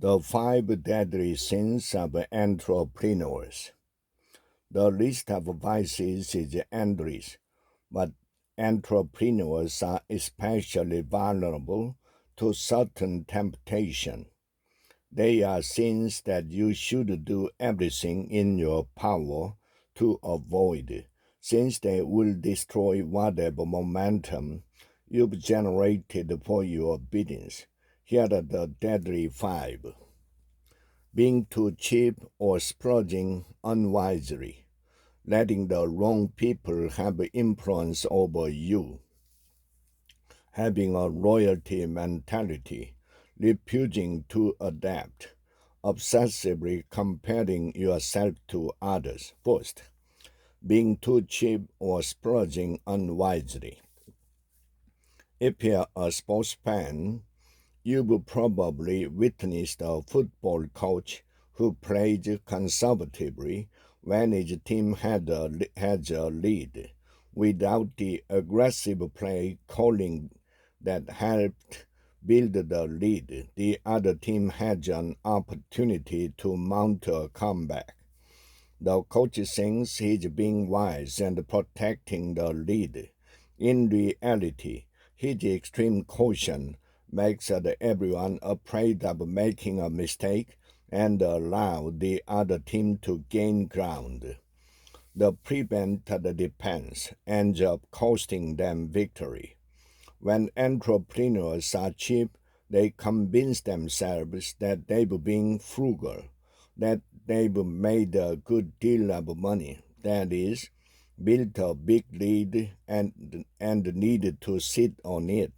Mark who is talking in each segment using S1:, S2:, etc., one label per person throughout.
S1: The five deadly sins of entrepreneurs. The list of vices is endless, but entrepreneurs are especially vulnerable to certain temptation. They are sins that you should do everything in your power to avoid, since they will destroy whatever momentum you've generated for your business. Here are the deadly five: being too cheap or splurging unwisely, letting the wrong people have influence over you, having a royalty mentality, refusing to adapt, obsessively comparing yourself to others. First, being too cheap or splurging unwisely. If you're a sports fan, you've probably witnessed a football coach who played conservatively when his team had a lead, without the aggressive play calling that helped build the lead. The other team had an opportunity to mount a comeback. The coach thinks he's being wise and protecting the lead. In reality, his extreme caution makes everyone afraid of making a mistake and allow the other team to gain ground. The prevented defense ends up costing them victory. When entrepreneurs are cheap, they convince themselves that they've been frugal, that they've made a good deal of money, that is, built a big lead and needed to sit on it.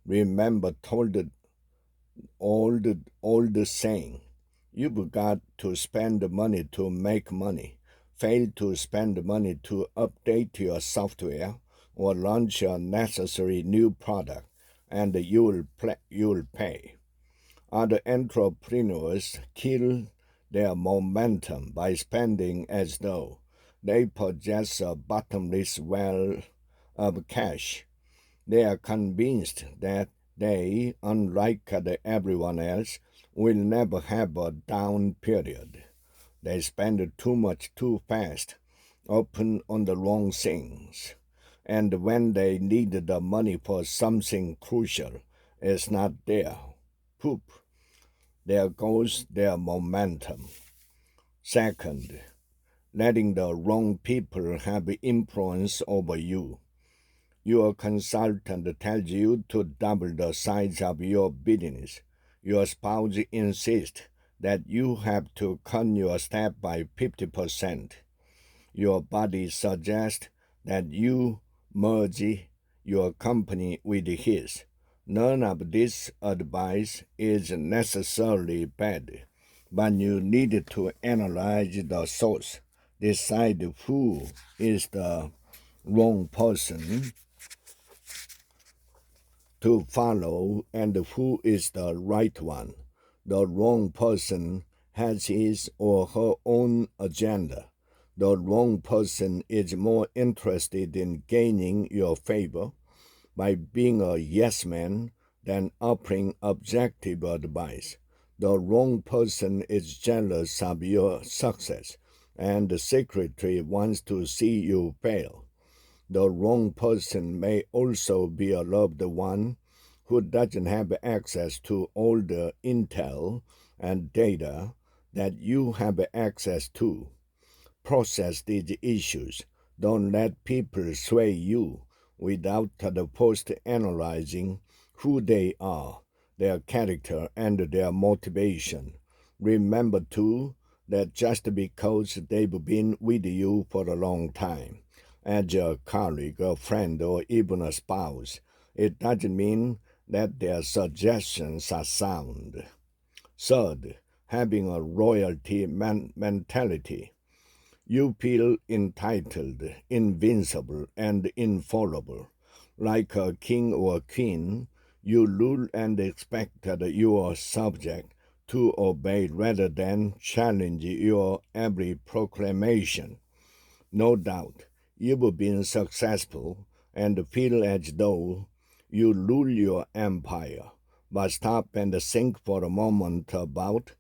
S1: Remember old saying, you've got to spend money to make money. Fail to spend money to update your software or launch a necessary new product, and you'll pay. Other entrepreneurs kill their momentum by spending as though they possess a bottomless well of cash. They are convinced that they, unlike everyone else, will never have a down period. They spend too much too fast, often on the wrong things. And when they need the money for something crucial, it's not there. Poop. There goes their momentum. Second, letting the wrong people have influence over you. Your consultant tells you to double the size of your business. Your spouse insists that you have to cut your staff by 50%. Your body suggests that you merge your company with his. None of this advice is necessarily bad, but you need to analyze the source, decide who is the wrong person to follow and who is the right one. The wrong person has his or her own agenda. The wrong person is more interested in gaining your favor by being a yes man than offering objective advice. The wrong person is jealous of your success and secretly wants to see you fail. The wrong person may also be a loved one who doesn't have access to all the intel and data that you have access to. Process these issues. Don't let people sway you without first analyzing who they are, their character, and their motivation. Remember, too, that just because they've been with you for a long time, as a colleague, a friend, or even a spouse, it doesn't mean that their suggestions are sound. Third, having a royalty mentality. You feel entitled, invincible, and infallible. Like a king or queen, you rule and expect your subject to obey rather than challenge your every proclamation. No doubt, you've been successful and feel as though you rule your empire, but stop and think for a moment about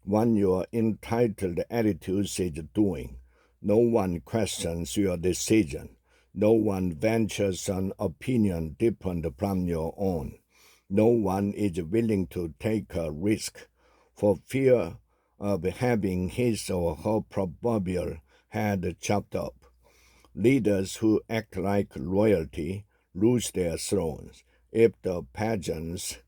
S1: what your entitled attitude is doing. No one questions your decision. No one ventures an opinion different from your own. No one is willing to take a risk for fear of having his or her proverbial head chopped off. Leaders who act like royalty lose their thrones. If the peasants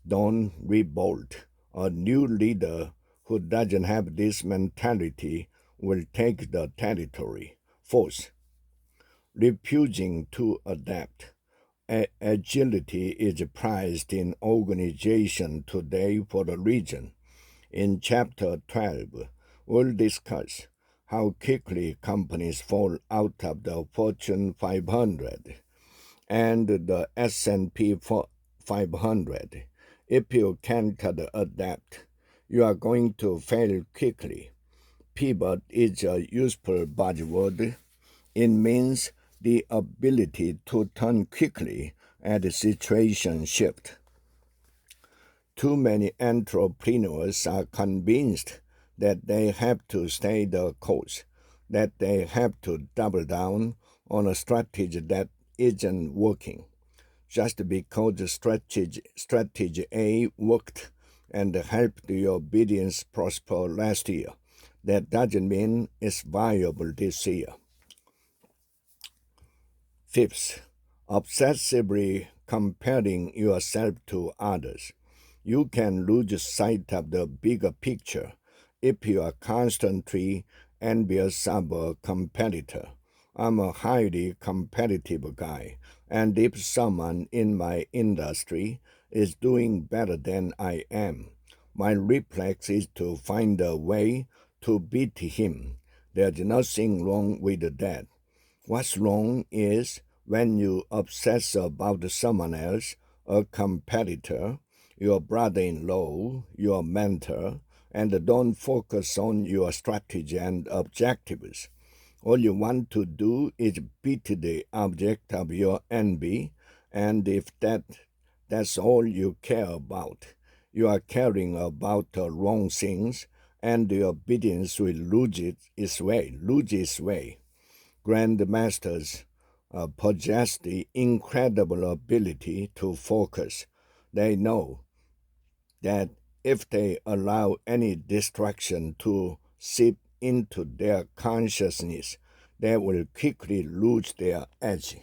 S1: don't revolt, a new leader who doesn't have this mentality will take the territory. Fourth, refusing to adapt. Agility is prized in organization today for a reason. In Chapter 12, we'll discuss how quickly companies fall out of the Fortune 500 and the S&P 500. If you can't adapt, you are going to fail quickly. Pivot is a useful buzzword. It means the ability to turn quickly as the situation shifts. Too many entrepreneurs are convinced that they have to stay the course, that they have to double down on a strategy that isn't working. Just because strategy A worked and helped your business prosper last year, that doesn't mean it's viable this year. Fifth, obsessively comparing yourself to others. You can lose sight of the bigger picture if you are constantly envious of a competitor. I'm a highly competitive guy, and if someone in my industry is doing better than I am, my reflex is to find a way to beat him. There's nothing wrong with that. What's wrong is when you obsess about someone else, a competitor, your brother-in-law, your mentor, and don't focus on your strategy and objectives. All you want to do is beat the object of your envy, and if that's all you care about, you are caring about the wrong things, and your obedience will lose its way. Grandmasters possess the incredible ability to focus. They know that if they allow any distraction to seep into their consciousness, they will quickly lose their edge.